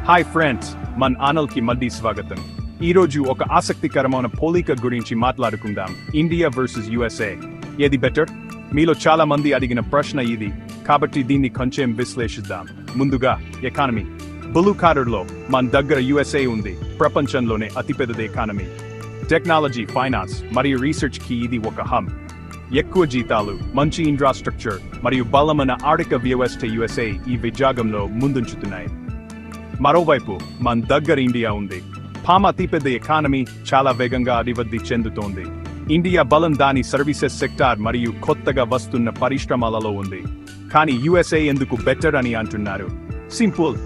Hi friends, Mann ఆనల్కి మళ్ళీ స్వాగతం. ఈరోజు ఒక ఆసక్తికరమైన పోలిక గురించి మాట్లాడుకుందాం. ఇండియా వర్సెస్ యుఎస్ఏ, ఏది బెటర్? మీలో చాలా మంది అడిగిన ప్రశ్న ఇది, కాబట్టి దీన్ని కొంచెం విశ్లేషిద్దాం. ముందుగా ఎకానమీ. బ్లూ కార్డర్లో మన దగ్గర యుఎస్ఏ ఉంది, ప్రపంచంలోనే అతిపెద్ద ఎకానమీ. టెక్నాలజీ, ఫైనాన్స్ మరియు రీసెర్చ్ కి ఇది ఒక హబ్. ఎక్కువ జీతాలు, మంచి ఇన్ఫ్రాస్ట్రక్చర్ మరియు బలమైన ఆర్థిక వ్యవస్థ యుఎస్ఏ ఈ విభాగంలో ముందుంచుతున్నాయి. మరోవైపు మన దగ్గర ఇండియా ఉంది. అతిపెద్ద ఎకానమీ, చాలా వేగంగా అభివృద్ధి చెందుతోంది. ఇండియా బలం దాని సర్వీసెస్ సెక్టార్ మరియు కొత్తగా వస్తున్న పరిశ్రమలలో ఉంది. కానీ యుఎస్ఏ ఎందుకు బెటర్ అని అంటున్నారు? సింపుల్,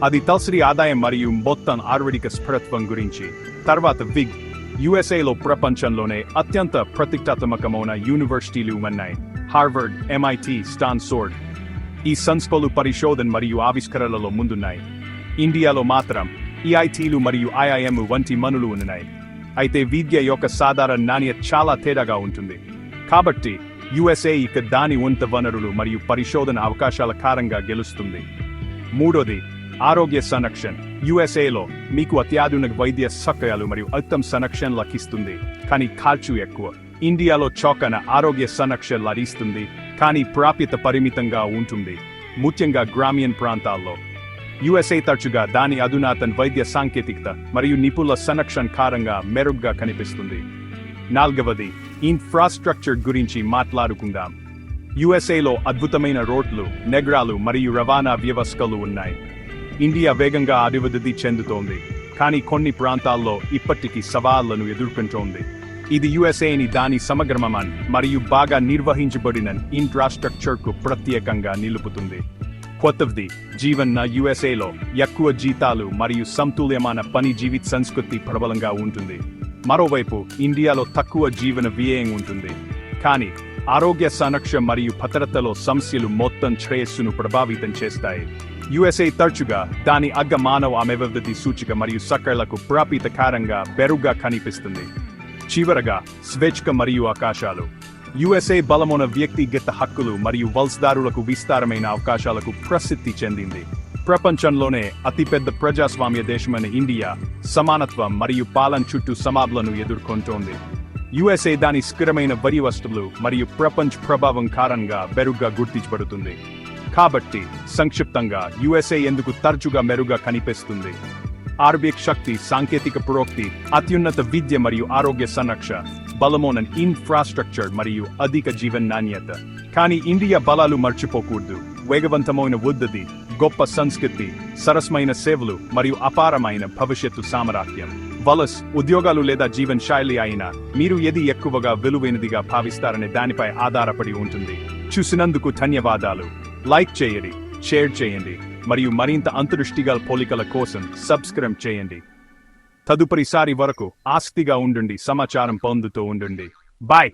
అది తలసరి ఆదాయం మరియు మొత్తం ఆర్థిక స్థిరత్వం గురించి. తర్వాత విగ్. యుఎస్ఏలో ప్రపంచంలోనే అత్యంత ప్రతిష్టాత్మకమైన యూనివర్సిటీలు ఉన్నాయి. Harvard, MIT, Stanford. ఈ సంస్థలు పరిశోధన మరియు ఆవిష్కరణలలో ముందున్నాయి. ఇండియాలో మాత్రం ఈఐటీలు మరియు ఐఐఎం వంటి మనులు ఉన్నాయి. అయితే విద్య యొక్క సాధారణ నాణ్యత చాలా తేడాగా ఉంటుంది. కాబట్టి యుఎస్ఏ ఇక దాని ఉన్నత వనరులు మరియు పరిశోధన అవకాశాల కారణంగా గెలుస్తుంది. మూడోది, ఆరోగ్య సంరక్షణ. యుఎస్ఏలో మీకు అత్యాధునిక వైద్య సౌకర్యాలు మరియు ఉత్తమ సంరక్షణ లభిస్తుంది, కానీ ఖర్చు ఎక్కువ. ఇండియాలో చౌకన ఆరోగ్య సంరక్షణ లభిస్తుంది, కానీ ప్రాప్యత పరిమితంగా ఉంటుంది, ముఖ్యంగా గ్రామీణ ప్రాంతాల్లో. యుఎస్ఏ తరచుగా దాని అధునాతన వైద్య సాంకేతికత మరియు నిపుణుల సంరక్షణ కారణంగా మెరుగ్గా కనిపిస్తుంది. నాల్గవది, ఇన్ఫ్రాస్ట్రక్చర్ గురించి మాట్లాడుకుందాం. యుఎస్ఏలో అద్భుతమైన రోడ్లు, నగరాలు మరియు రవాణా వ్యవస్థలు ఉన్నాయి. ఇండియా వేగంగా అభివృద్ధి చెందుతోంది, కానీ కొన్ని ప్రాంతాల్లో ఇప్పటికీ సవాళ్లను ఎదుర్కొంటోంది. ఇది యుఎస్ఏని దాని సమగ్రమైన మరియు బాగా నిర్వహించబడిన ఇన్ఫ్రాస్ట్రక్చర్కు ప్రత్యేకంగా నిలుపుతుంది. కొత్తది, జీవన. యుఎస్ఏలో ఎక్కువ జీతాలు మరియు సమతుల్యమైన పని జీవిత సంస్కృతి ప్రబలంగా ఉంటుంది. మరోవైపు ఇండియాలో తక్కువ జీవన వ్యయం ఉంటుంది, కానీ ఆరోగ్య సంరక్షణ మరియు భద్రతలో సమస్యలు మొత్తం శ్రేయస్సును ప్రభావితం చేస్తాయి. యుఎస్ఏ తరచుగా దాని మానవ అభివృద్ధి సూచిక మరియు సకర్లకు ప్రాప్యతకారంగా బెరుగ్గా కనిపిస్తుంది. చివరగా, స్వేచ్ఛ మరియు అవకాశాలు. యుఎస్ఏ బలమైన వ్యక్తిగత హక్కులు మరియు వలసదారులకు విస్తారమైన అవకాశాలకు ప్రసిద్ధి చెందింది. ప్రపంచంలోనే అతిపెద్ద ప్రజాస్వామ్య దేశమైన ఇండియా సమానత్వం మరియు పాలన చుట్టూ సవాళ్లను ఎదుర్కొంటోంది. యుఎస్ఏ దాని స్థిరమైన వస్తువులు మరియు ప్రపంచ ప్రభావం కారణంగా బెరుగ్గా గుర్తించబడుతుంది. కాబట్టి సంక్షిప్తంగా, యుఎస్ఏ ఎందుకు తరచుగా మెరుగ్గా కనిపిస్తుంది? ఆర్థిక శక్తి, సాంకేతిక పురోగతి, అత్యున్నత విద్య మరియు ఆరోగ్య సంరక్షణ, బలమైన ఇన్ఫ్రాస్ట్రక్చర్ మరియు అధిక జీవన నాణ్యత. కానీ ఇండియా బలాలు మర్చిపోకూడదు. వేగవంతమైన వృద్ధి, గొప్ప సంస్కృతి, సరసమైన సేవలు మరియు అపారమైన భవిష్యత్తు సామర్థ్యం. వలస, ఉద్యోగాలు లేదా జీవన శైలి అయినా మీరు ఏది ఎక్కువగా విలువైనదిగా భావిస్తారనే దానిపై ఆధారపడి ఉంటుంది. చూసినందుకు ధన్యవాదాలు. లైక్ చేయండి, షేర్ చేయండి మరియు మరింత అంతర్దృష్టిగల పోలికల కోసం సబ్స్క్రైబ్ చేయండి. తదుపరిసారి వరకు ఆసక్తిగా ఉండండి, సమాచారం పొందుతూ ఉండండి. బాయ్.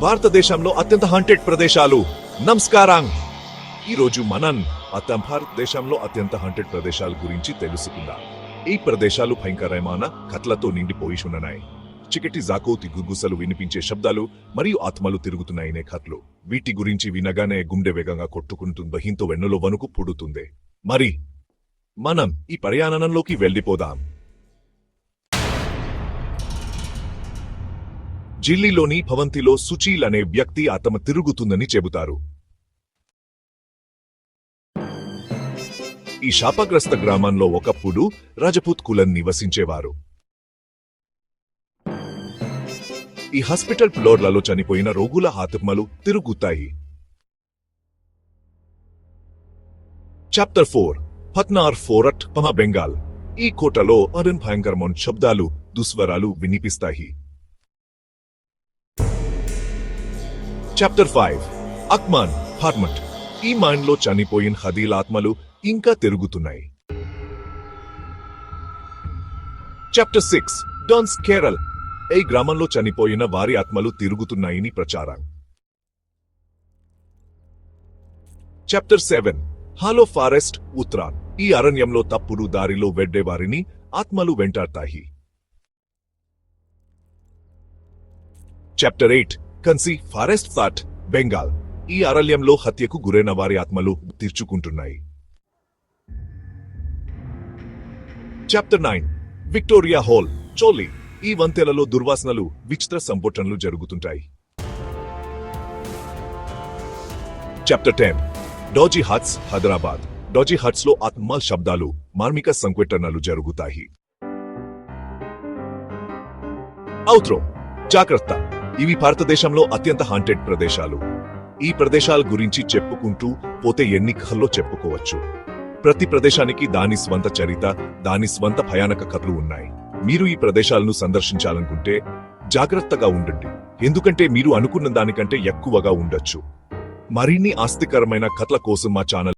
భారతదేశంలో అత్యంత హంటెడ్ ప్రదేశాలు. నమస్కారం. ఈరోజు మనం భారతదేశంలో అత్యంత హంటెడ్ ప్రదేశాల గురించి తెలుసుకుందాం. ఈ ప్రదేశాలు భయంకరమైన కథలతో నిండిపోయి ఉన్నాయి. చికటి జాకోతి గుగ్గుసలు వినిపించే శబ్దాలు మరియు ఆత్మలు తిరుగుతున్నాయనే కథలు. వీటి గురించి వినగానే గుండె వేగంగా కొట్టుకుంటుంది, భయంతో వెన్నులో వణుకు పుడుతుంది. మరి మనం ఈ ప్రయాణంలోకి వెళ్ళిపోదాం. ఢిల్లీలోని భవంతిలో సుచీల్ అనే వ్యక్తి ఆత్మ తిరుగుతుందని చెబుతారు. ఈ శాపగ్రస్త గ్రామంలో ఒకప్పుడు రాజపూత్ కులం నివసించేవారు. ఈ హాస్పిటల్ ఫ్లోర్లలో చనిపోయిన రోగుల ఆత్మలు తిరుగుతాయి. చాప్టర్ 4, పత్నార్ ఫోరట్, పమ బెంగాల్. ఈ కోటలో భయంకరమైన శబ్దాలు, దుస్వరాలు వినిపిస్తాయి. చాప్టర్ 5, అక్మాన్ ఫార్మట్. ఈ మైన్లో చనిపోయిన హదీల ఆత్మలు ఇంకా తిరుగుతున్నాయి. చాప్టర్ 6, డాన్స్ కేరళ. ఈ గ్రామంలో చనిపోయిన వారి ఆత్మలు తిరుగుతున్నాయని ప్రచారం. చాప్టర్ 7, హాలో ఫారెస్ట్, ఉత్తరాన్. ఈ అరణ్యంలో తప్పుడు దారిలో వెడ్డేవారిని ఆత్మలు వెంటాడతాయి. చాప్టర్ 8, కన్సీ ఫారెస్ట్ ఫ్లాట్ బెంగాల్. ఈ అరణ్యంలో హత్యకు గురైన వారి ఆత్మలు తీర్చుకుంటున్నాయి. చాప్టర్ 9 విక్టోరియా హాల్ చోలీ. ఈ వంతెలలో దుర్వాసనలు విచిత్ర సంఘటనలు జరుగుతుంటాయి. చాప్టర్ 10 డోజీ హట్స్ హైదరాబాద్. డోజీ హట్స్ లో ఆత్మ శబ్దాలు మార్మిక సంఘటనలు జరుగుతాయి. ఔత్రో జాగ్రత్త, ఇవి భారతదేశంలో అత్యంత హాంటెడ్ ప్రదేశాలు. ఈ ప్రదేశాల గురించి చెప్పుకుంటూ పోతే ఎన్ని కథల్లో చెప్పుకోవచ్చు. ప్రతి ప్రదేశానికి దాని స్వంత చరిత్ర, దాని స్వంత భయానక కథలు ఉన్నాయి. మీరు ఈ ప్రదేశాలను సందర్శించాలనుకుంటే జాగ్రత్తగా ఉండండి, ఎందుకంటే మీరు అనుకున్న దానికంటే ఎక్కువగా ఉండొచ్చు. మరిన్ని ఆసక్తికరమైన కథల కోసం మా ఛానల్